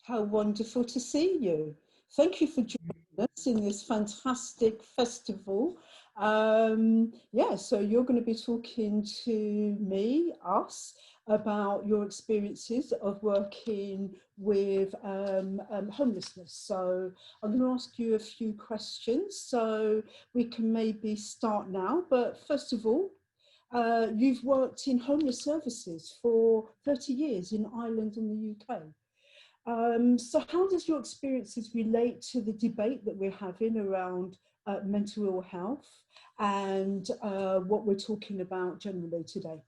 How wonderful to see you. Thank you for joining us in this fantastic festival. Yeah, so you're going to be talking to me, us, about your experiences of working with homelessness. So I'm going to ask you a few questions, so we can maybe start now. But first of all, you've worked in homeless services for 30 years in Ireland and the UK. So how does your experiences relate to the debate that we're having around mental ill health and what we're talking about generally today?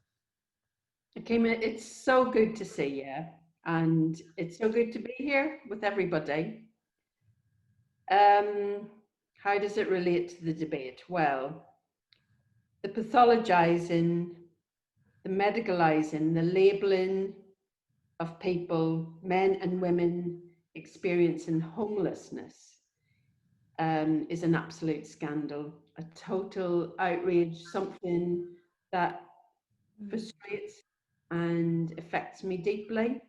Akima, it's so good to see you, and it's so good to be here with everybody. How does it relate to the debate? Well, the pathologizing, the medicalizing, the labeling of people, men and women experiencing homelessness is an absolute scandal, a total outrage, something that frustrates and affects me deeply.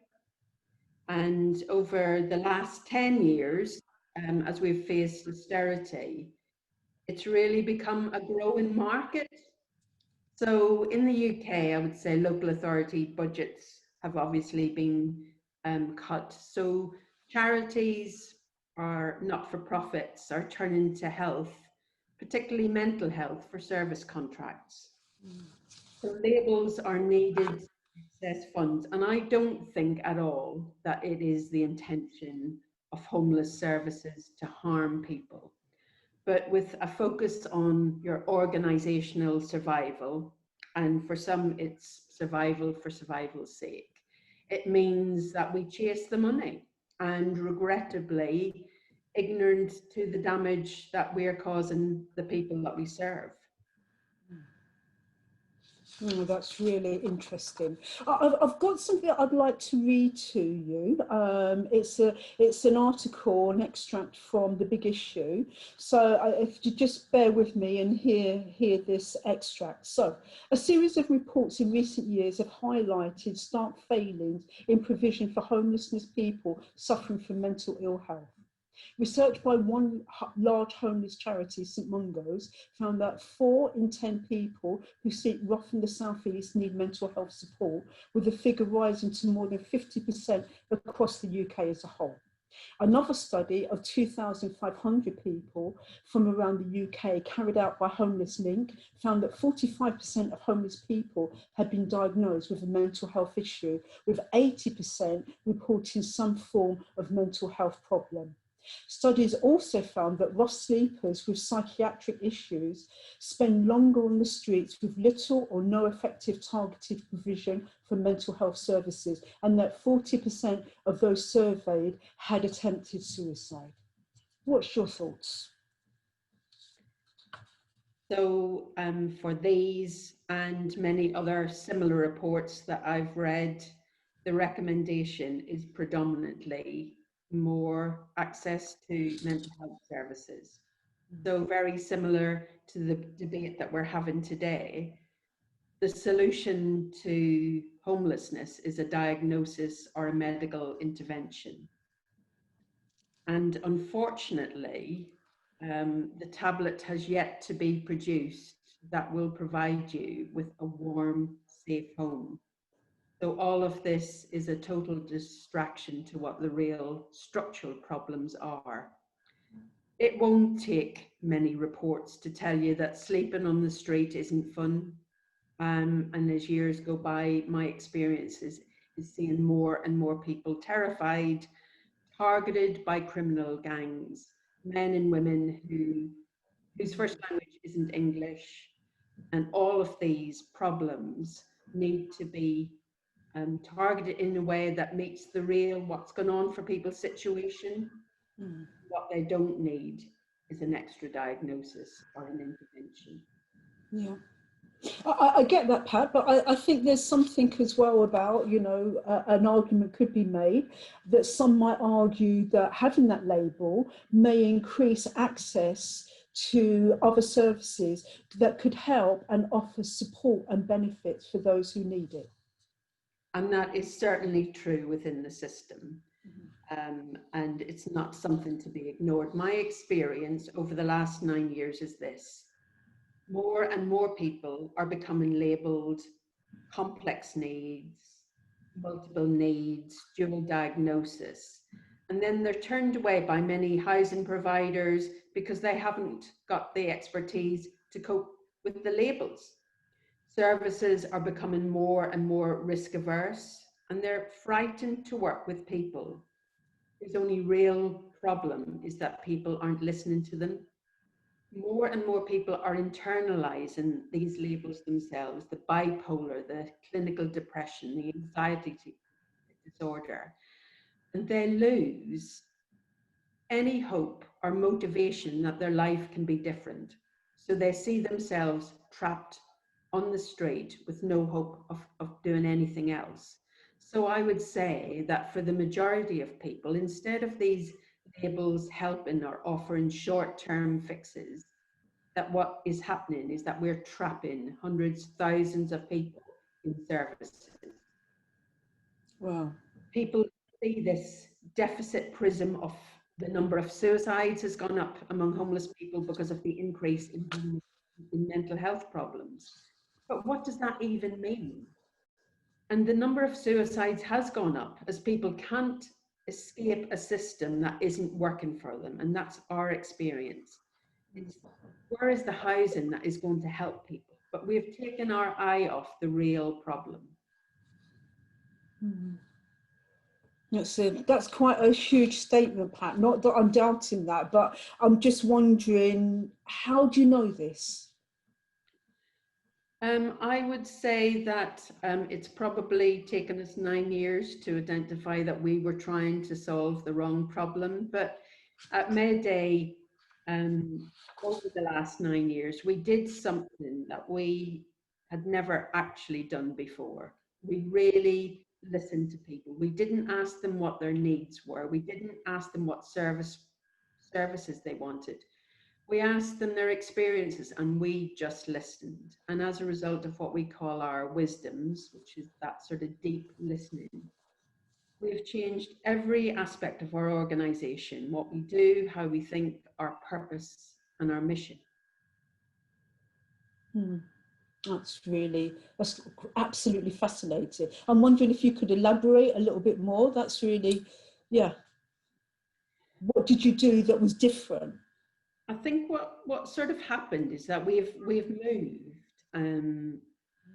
And over the last 10 years, as we've faced austerity, it's really become a growing market. So in the UK, I would say local authority budgets have obviously been cut. So charities or not-for-profits are turning to health, particularly mental health, for service contracts. So labels are needed to access funds, and I don't think at all that it is the intention of homeless services to harm people. But with a focus on your organizational survival, and for some it's survival for survival's sake, it means that we chase the money and regrettably ignorant to the damage that we're causing the people that we serve. Oh, that's really interesting. I've got something I'd like to read to you. It's an article, an extract from The Big Issue. So if you just bear with me and hear this extract. So, a series of reports in recent years have highlighted stark failings in provision for homelessness people suffering from mental ill health. Research by one large homeless charity, St Mungo's, found that 4 in 10 people who seek ROF in the South East need mental health support, with the figure rising to more than 50% across the UK as a whole. Another study of 2,500 people from around the UK carried out by Homeless Link found that 45% of homeless people had been diagnosed with a mental health issue, with 80% reporting some form of mental health problem. Studies also found that ROF sleepers with psychiatric issues spend longer on the streets with little or no effective targeted provision for mental health services, and that 40% of those surveyed had attempted suicide. What's your thoughts? So for these and many other similar reports that I've read, the recommendation is predominantly more access to mental health services. So very similar to the debate that we're having today, the solution to homelessness is a diagnosis or a medical intervention. And unfortunately, the tablet has yet to be produced that will provide you with a warm, safe home. So all of this is a total distraction to what the real structural problems are. It won't take many reports to tell you that sleeping on the street isn't fun. And as years go by, my experience is seeing more and more people terrified, targeted by criminal gangs, men and women whose first language isn't English. And all of these problems need to be targeted in a way that meets the real what's going on for people's situation. What they don't need is an extra diagnosis or an intervention. Yeah. I get that, Pat, but I think there's something as well about, you know, an argument could be made that some might argue that having that label may increase access to other services that could help and offer support and benefits for those who need it. And that is certainly true within the system. and it's not something to be ignored. My experience over the last 9 years is this: more and more people are becoming labelled complex needs, multiple needs, dual diagnosis, and then they're turned away by many housing providers because they haven't got the expertise to cope with the labels. Services are becoming more and more risk averse, and they're frightened to work with people whose only real problem is that people aren't listening to them. More and more people are internalizing these labels themselves: the bipolar, the clinical depression, the anxiety disorder, and they lose any hope or motivation that their life can be different. So they see themselves trapped on the street with no hope of doing anything else. So I would say that for the majority of people, instead of these labels helping or offering short-term fixes, that what is happening is that we're trapping hundreds, thousands of people in services. Wow. People see this deficit prism of the number of suicides has gone up among homeless people because of the increase in mental health problems. But what does that even mean? And the number of suicides has gone up as people can't escape a system that isn't working for them. And that's our experience. It's where is the housing that is going to help people? But we've taken our eye off the real problem. That's quite a huge statement, Pat. Not that I'm doubting that, but I'm just wondering, how do you know this? I would say that it's probably taken us 9 years to identify that we were trying to solve the wrong problem. But at Mayday, over the last 9 years, we did something that we had never actually done before. We really listened to people. We didn't ask them what their needs were. We didn't ask them what services they wanted. We asked them their experiences and we just listened. And as a result of what we call our wisdoms, which is that sort of deep listening, we've changed every aspect of our organization: what we do, how we think, our purpose and our mission. That's absolutely fascinating. I'm wondering if you could elaborate a little bit more. That's really, yeah. What did you do that was different? I think what sort of happened is that we've moved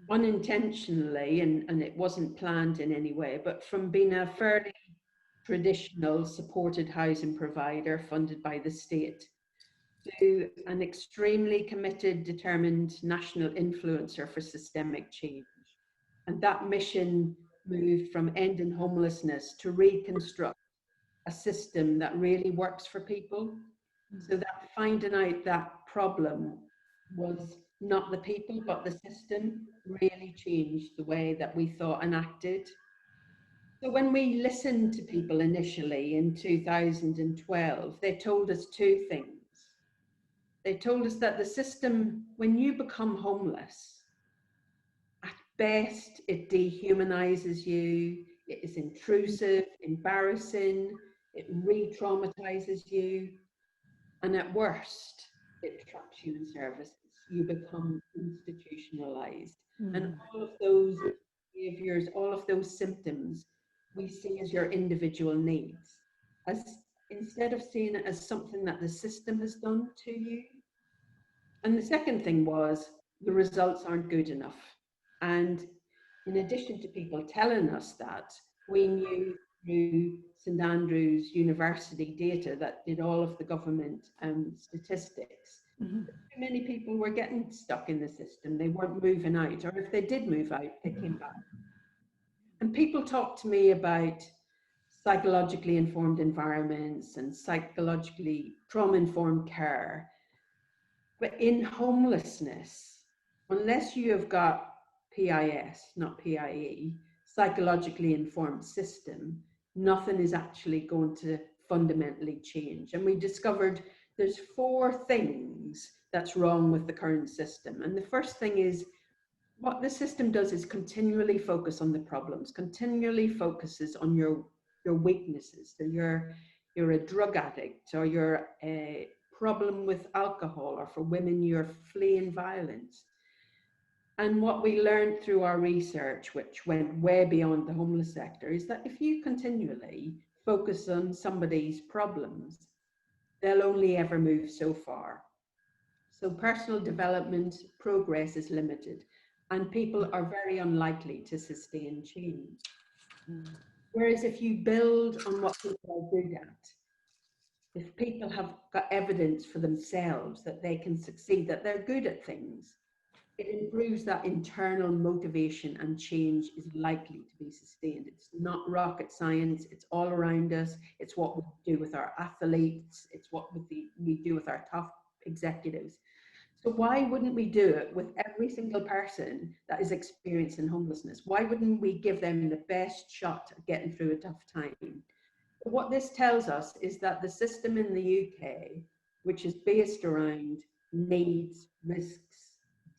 unintentionally, and it wasn't planned in any way, but from being a fairly traditional supported housing provider funded by the state to an extremely committed, determined national influencer for systemic change. And that mission moved from ending homelessness to reconstruct a system that really works for people. So that finding out that problem was not the people, but the system, really changed the way that we thought and acted. So when we listened to people initially in 2012, they told us two things. They told us that the system, when you become homeless, at best, it dehumanizes you, it is intrusive, embarrassing, it re-traumatizes you, and at worst, it traps you in services. You become institutionalized. And all of those behaviors, all of those symptoms, we see as your individual needs. As instead of seeing it as something that the system has done to you. And the second thing was the results aren't good enough. And in addition to people telling us that, we knew through St Andrews University data that did all of the government statistics, too many people were getting stuck in the system. They weren't moving out, or if they did move out, they came back. And people talk to me about psychologically informed environments and psychologically trauma-informed care. But in homelessness, unless you have got PIS, not PIE, psychologically informed system, nothing is actually going to fundamentally change. And we discovered there's 4 things that's wrong with the current system. And the first thing is, what the system does is continually focus on the problems, continually focuses on your weaknesses. So you're a drug addict, or you're a problem with alcohol, or for women, you're fleeing violence. And what we learned through our research, which went way beyond the homeless sector, is that if you continually focus on somebody's problems, they'll only ever move so far. So personal development progress is limited, and people are very unlikely to sustain change. Whereas if you build on what people are good at, if people have got evidence for themselves that they can succeed, that they're good at things, it improves that internal motivation, and change is likely to be sustained. It's not rocket science, it's all around us. It's what we do with our athletes, it's what we do with our top executives. So why wouldn't we do it with every single person that is experiencing homelessness? Why wouldn't we give them the best shot at getting through a tough time? But what this tells us is that the system in the UK, which is based around needs, risks,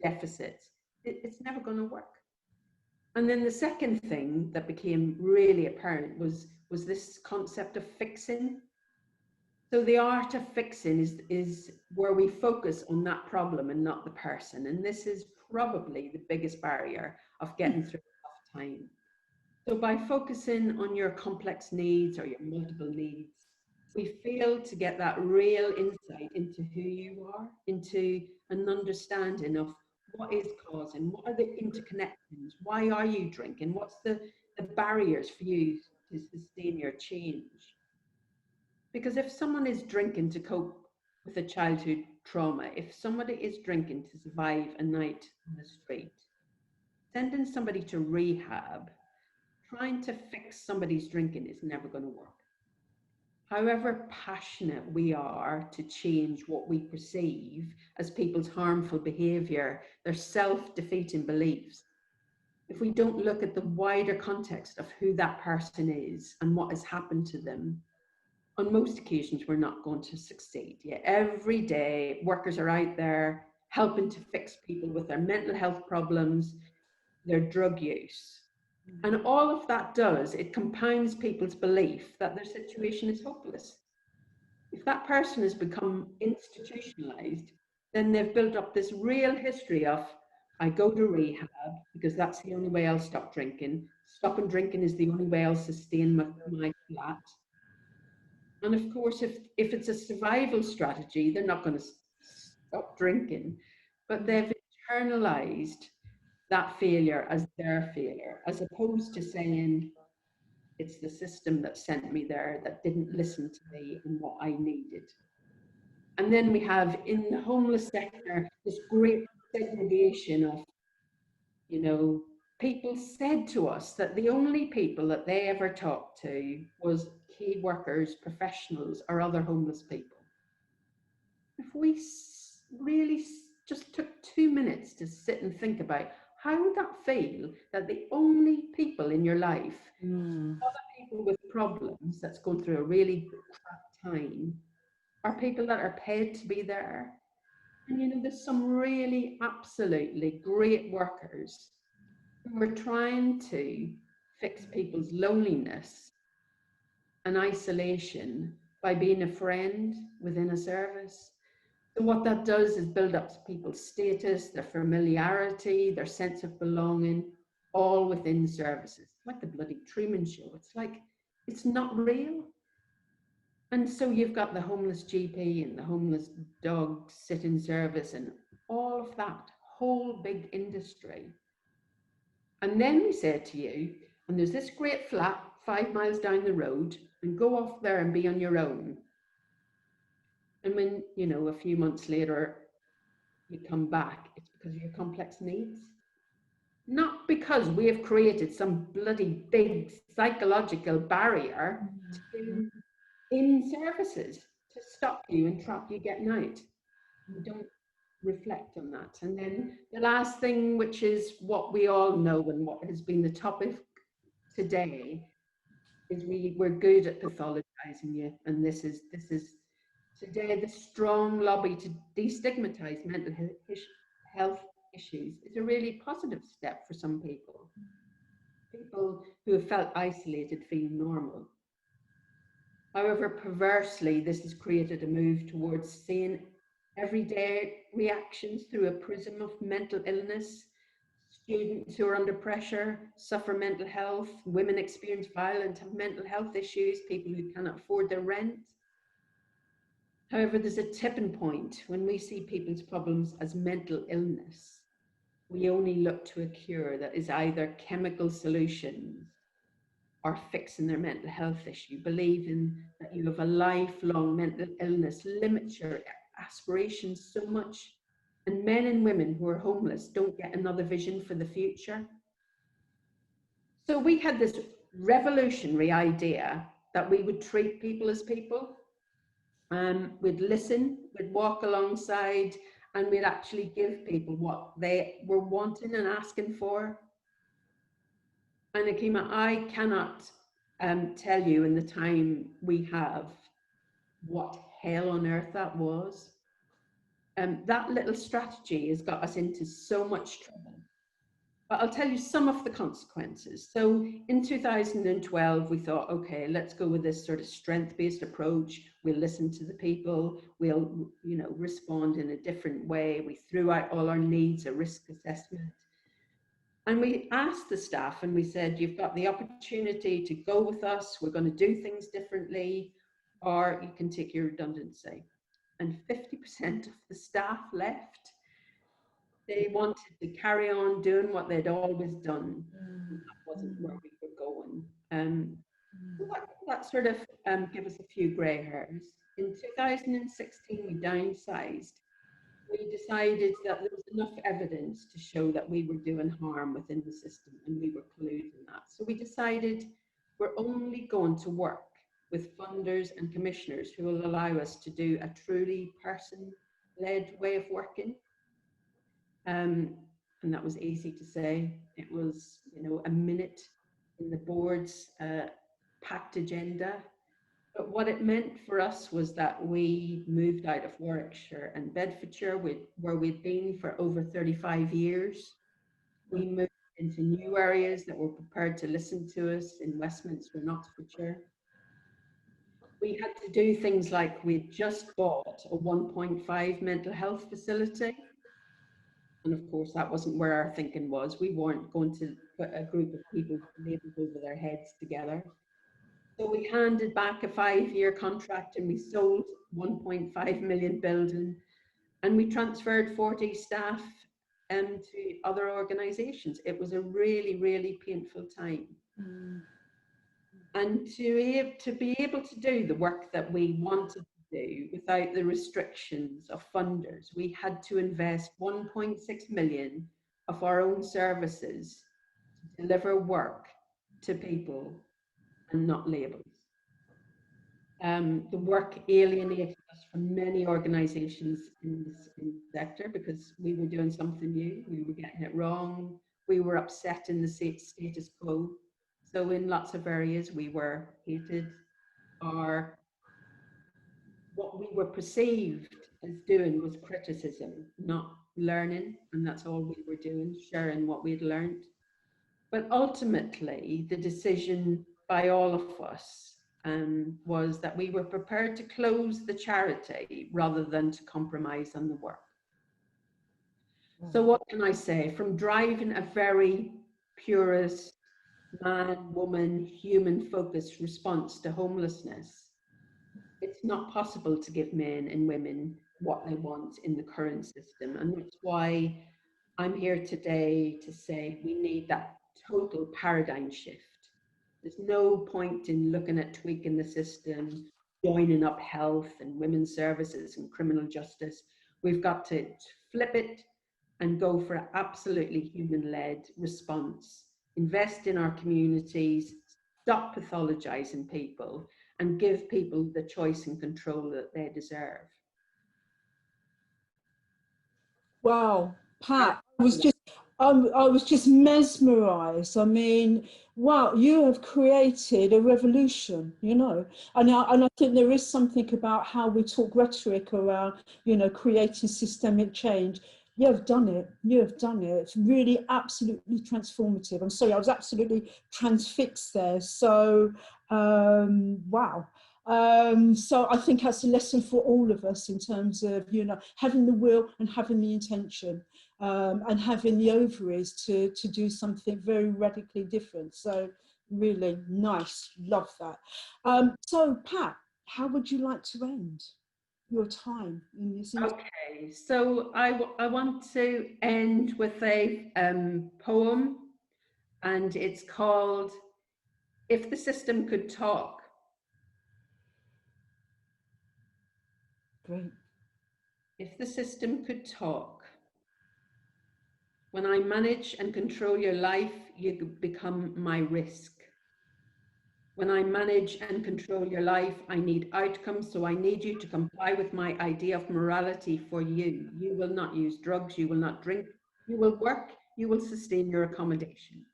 deficits, it's never going to work. And then the second thing that became really apparent was this concept of fixing. So the art of fixing is where we focus on that problem and not the person. And this is probably the biggest barrier of getting through a tough time. So by focusing on your complex needs or your multiple needs, we fail to get that real insight into who you are, into an understanding of what is causing, what are the interconnections, why are you drinking, what's the barriers for you to sustain your change. Because if someone is drinking to cope with a childhood trauma, if somebody is drinking to survive a night on the street, sending somebody to rehab, trying to fix somebody's drinking is never going to work. However passionate we are to change what we perceive as people's harmful behavior, their self-defeating beliefs, if we don't look at the wider context of who that person is and what has happened to them, on most occasions, we're not going to succeed. Yeah, every day, workers are out there helping to fix people with their mental health problems, their drug use. And all of that does, it compounds people's belief that their situation is hopeless. If that person has become institutionalized, then they've built up this real history of, I go to rehab because that's the only way I'll stop drinking. Stopping drinking is the only way I'll sustain my flat. And of course, if it's a survival strategy, they're not going to stop drinking, but they've internalized that failure as their failure, as opposed to saying, it's the system that sent me there that didn't listen to me and what I needed. And then we have in the homeless sector this great segregation of, you know, people said to us that the only people that they ever talked to was key workers, professionals, or other homeless people. If we really just took 2 minutes to sit and think about how would that feel, that the only people in your life, other people with problems that's going through a really crap time, are people that are paid to be there. And you know, there's some really absolutely great workers who are trying to fix people's loneliness and isolation by being a friend within a service. So what that does is build up people's status, their familiarity, their sense of belonging, all within services. It's like the bloody Truman Show. It's like, it's not real. And so you've got the homeless GP and the homeless dog sit-in service and all of that whole big industry. And then we say to you, and there's this great flat 5 miles down the road, and go off there and be on your own. And when, you know, a few months later, you come back, it's because of your complex needs. Not because we have created some bloody big psychological barrier to in services to stop you and trap you getting out. We don't reflect on that. And then the last thing, which is what we all know and what has been the topic today, is we're good at pathologizing you. And this is today the strong lobby to destigmatize mental health issues is a really positive step for some people. People who have felt isolated feel normal. However, perversely, this has created a move towards seeing everyday reactions through a prism of mental illness. Students who are under pressure suffer mental health, women experience violence, have mental health issues, people who cannot afford their rent. However, there's a tipping point when we see people's problems as mental illness. We only look to a cure that is either chemical solutions or fixing their mental health issue. Believing that you have a lifelong mental illness limits your aspirations so much. And men and women who are homeless don't get another vision for the future. So we had this revolutionary idea that we would treat people as people. We'd listen, we'd walk alongside, and we'd actually give people what they were wanting and asking for. And Akima, I cannot tell you in the time we have what hell on earth that was. That little strategy has got us into so much trouble. But I'll tell you some of the consequences. So in 2012, we thought, okay, let's go with this sort of strength-based approach. We'll listen to the people. We'll, respond in a different way. We threw out all our needs, a risk assessment. And we asked the staff and we said, you've got the opportunity to go with us. We're going to do things differently, or you can take your redundancy. And 50% of the staff left. They wanted to carry on doing what they'd always done. And that wasn't where we were going. So that sort of gave us a few grey hairs. In 2016, we downsized. We decided that there was enough evidence to show that we were doing harm within the system and we were colluding in that. So we decided we're only going to work with funders and commissioners who will allow us to do a truly person-led way of working. And that was easy to say. It was, a minute in the board's packed agenda. But what it meant for us was that we moved out of Warwickshire and Bedfordshire, where we'd been for over 35 years. We moved into new areas that were prepared to listen to us in Westminster and Oxfordshire. We had to do things like we'd just bought a 1.5 mental health facility. And of course, that wasn't where our thinking was. We weren't going to put a group of people labeled over their heads together. So we handed back a 5-year contract and we sold 1.5 million building, and we transferred 40 staff to other organizations. It was a really, really painful time. And to be able to do the work that we wanted to do without the restrictions of funders, we had to invest 1.6 million of our own services to deliver work to people and not labels. The work alienated us from many organizations in the sector because we were doing something new, we were getting it wrong, we were upsetting the status quo. So in lots of areas we were hated, or what we were perceived as doing was criticism, not learning, and that's all we were doing, sharing what we'd learned. But ultimately, the decision by all of us was that we were prepared to close the charity rather than to compromise on the work. So what can I say? From driving a very purist, man, woman, human-focused response to homelessness, it's not possible to give men and women what they want in the current system. And that's why I'm here today to say we need that total paradigm shift. There's no point in looking at tweaking the system, joining up health and women's services and criminal justice. We've got to flip it and go for an absolutely human-led response. Invest in our communities, stop pathologizing people, and give people the choice and control that they deserve. Wow, Pat, I was just mesmerized. I mean, wow, you have created a revolution, and I think there is something about how we talk rhetoric around, creating systemic change. You have done it. You have done it. It's really absolutely transformative. I'm sorry, I was absolutely transfixed there. So, wow. So I think that's a lesson for all of us in terms of, you know, having the will and having the intention, and having the ovaries to do something very radically different. So really nice, love that. So Pat, how would you like to end your time in this interview? Okay, so I want to end with a poem, and it's called If the System Could Talk. Great. If the system could talk. When I manage and control your life, you become my risk. When I manage and control your life, I need outcomes, so I need you to comply with my idea of morality for you. You will not use drugs, you will not drink, you will work, you will sustain your accommodation.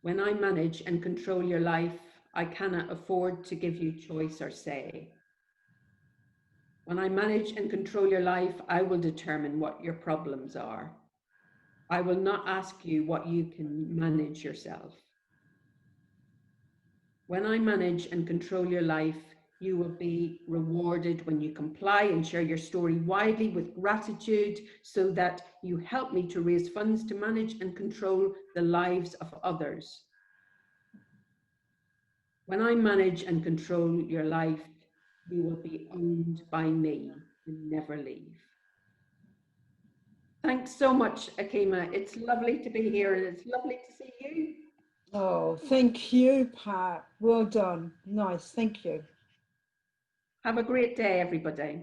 When I manage and control your life, I cannot afford to give you choice or say. When I manage and control your life, I will determine what your problems are. I will not ask you what you can manage yourself. When I manage and control your life, you will be rewarded when you comply and share your story widely with gratitude, so that you help me to raise funds to manage and control the lives of others. When I manage and control your life, you will be owned by me and never leave. Thanks so much, Akima. It's lovely to be here, and it's lovely to see you. Oh, thank you, Pat. Well done. Nice. Thank you. Have a great day, everybody.